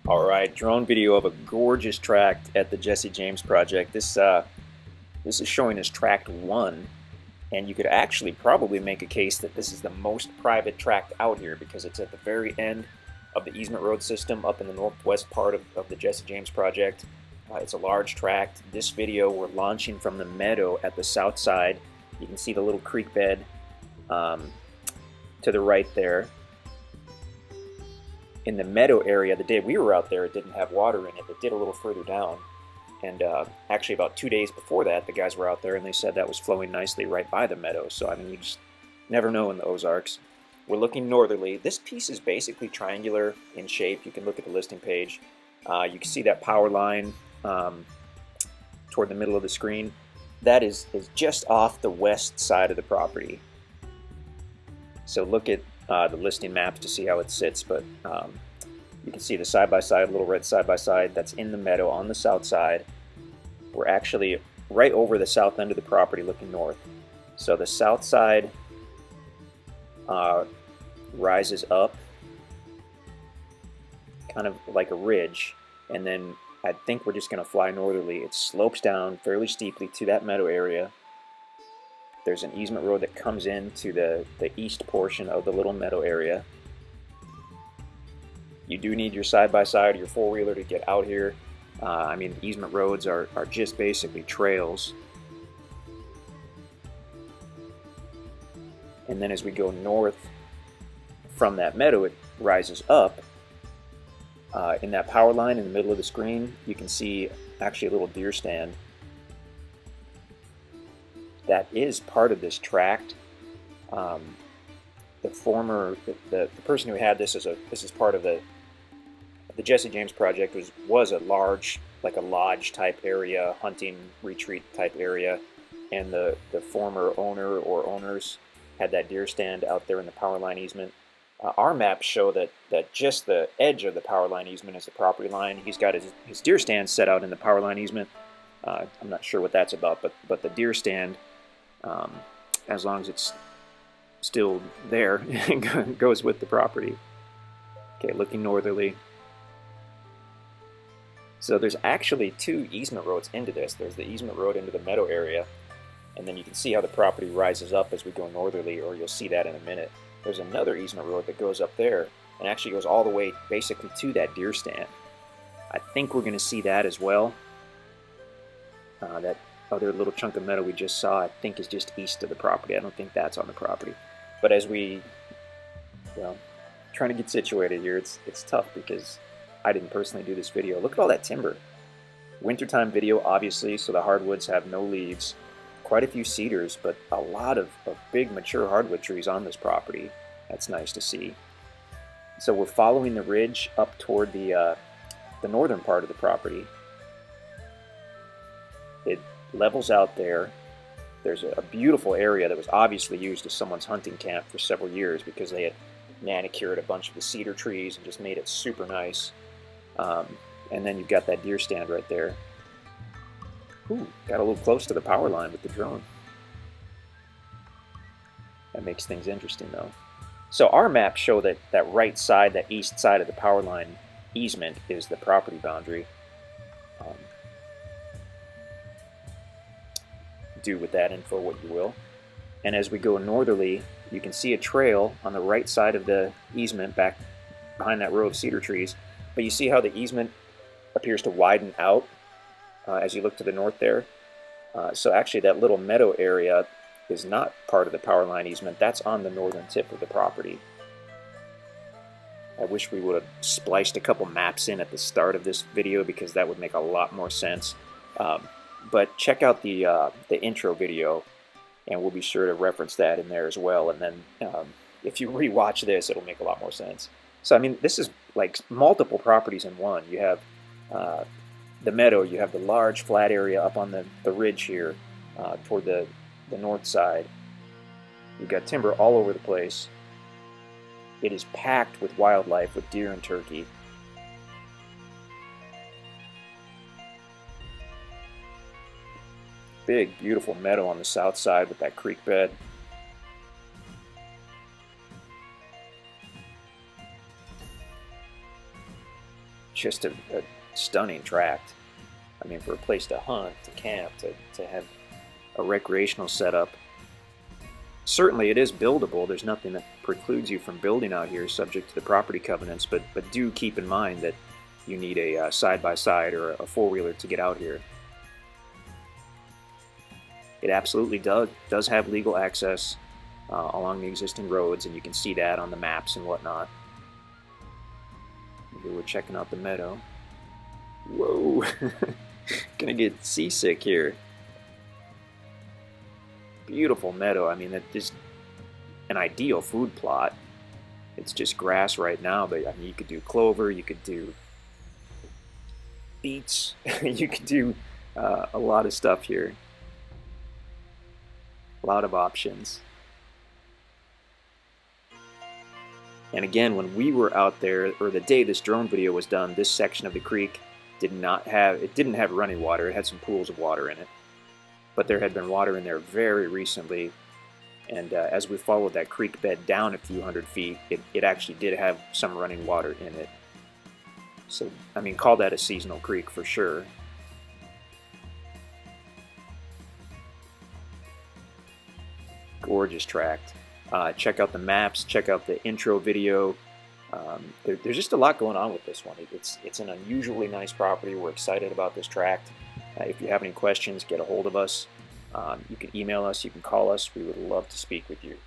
All right, drone video of a gorgeous tract at the Jesse James project. This is showing as tract 1, and you could actually probably make a case that this is the most private tract out here because it's at the very end of the easement road system up in the northwest part of the Jesse James project. It's a large tract. This video, we're launching from the Meadow at the south side. You can see the little creek bed to the right there. In the Meadow area, the day we were out there, it didn't have water in it. It did a little further down. And actually, about 2 days before that, the guys were out there and they said that was flowing nicely right by the Meadow. So, I mean, you just never know in the Ozarks. We're looking northerly. This piece is basically triangular in shape. You can look at the listing page. You can see that power line toward the middle of the screen. That is just off the west side of the property. So look at the listing maps to see how it sits, but you can see the side-by-side, little red side-by-side that's in the Meadow on the south side. We're actually right over the south end of the property looking north. So the south side rises up kind of like a ridge, and then I think we're just going to fly northerly. It slopes down fairly steeply to that Meadow area. There's an easement road that comes into the east portion of the little Meadow area. You do need your side-by-side or your four-wheeler to get out here. I mean, easement roads are just basically trails. And then as we go north from that Meadow, it rises up. In that power line in the middle of the screen, you can see actually a little deer stand. That is part of this tract. The person who had this is part of the Jesse James project was a large, like a lodge type area, hunting retreat type area, and the former owner or owners had that deer stand out there in the power line easement. Our maps show that just the edge of the power line easement is the property line. He's got his deer stand set out in the power line easement. I'm not sure what that's about, but the deer stand, as long as it's still there, goes with the property. Okay, looking northerly. So there's actually two easement roads into this. There's the easement road into the Meadow area, and then you can see how the property rises up as we go northerly, or you'll see that in a minute. There's another easement road that goes up there and actually goes all the way basically to that deer stand. I think we're going to see that as well. That other little chunk of meadow we just saw, I think, is just east of the property. I don't think that's on the property. But as we, well, trying to get situated here, it's tough because I didn't personally do this video. Look at all that timber. Wintertime video, obviously, so the hardwoods have no leaves. Quite a few cedars, but a lot of big mature hardwood trees on this property. That's nice to see. So we're following the ridge up toward the northern part of the property. It levels out there. There's a beautiful area that was obviously used as someone's hunting camp for several years because they had manicured a bunch of the cedar trees and just made it super nice. And then you've got that deer stand right there. Ooh, got a little close to the power line with the drone. That makes things interesting though. So our maps show that right side, that east side of the power line easement is the property boundary. Do with that info what you will. And as we go northerly, you can see a trail on the right side of the easement back behind that row of cedar trees. But you see how the easement appears to widen out as you look to the north there. So actually that little meadow area is not part of the power line easement. That's on the northern tip of the property. I wish we would have spliced a couple maps in at the start of this video because that would make a lot more sense. But check out the intro video, and we'll be sure to reference that in there as well. And then if you rewatch this, it'll make a lot more sense. So I mean, this is like multiple properties in one. You have the Meadow, you have the large flat area up on the ridge here toward the north side. You've got timber all over the place. It is packed with wildlife, with deer and turkey. Big, beautiful meadow on the south side with that creek bed. just a stunning tract. I mean, for a place to hunt, to camp, to have a recreational setup. Certainly it is buildable. There's nothing that precludes you from building out here subject to the property covenants, but do keep in mind that you need a side-by-side or a four-wheeler to get out here. It absolutely does have legal access along the existing roads, and you can see that on the maps and whatnot. Here we're checking out the meadow. Whoa! Gonna get seasick here. Beautiful meadow. I mean, that is an ideal food plot. It's just grass right now, but I mean, you could do clover, you could do beets, you could do a lot of stuff here. A lot of options. And again, when we were out there, or the day this drone video was done, this section of the creek didn't have running water. It had some pools of water in it. But there had been water in there very recently, and as we followed that creek bed down a few hundred feet, it actually did have some running water in it. So, I mean, call that a seasonal creek for sure. Gorgeous tract. Check out the maps, check out the intro video. There's just a lot going on with this one. It's an unusually nice property. We're excited about this tract. If you have any questions, get a hold of us. You can email us, you can call us. We would love to speak with you.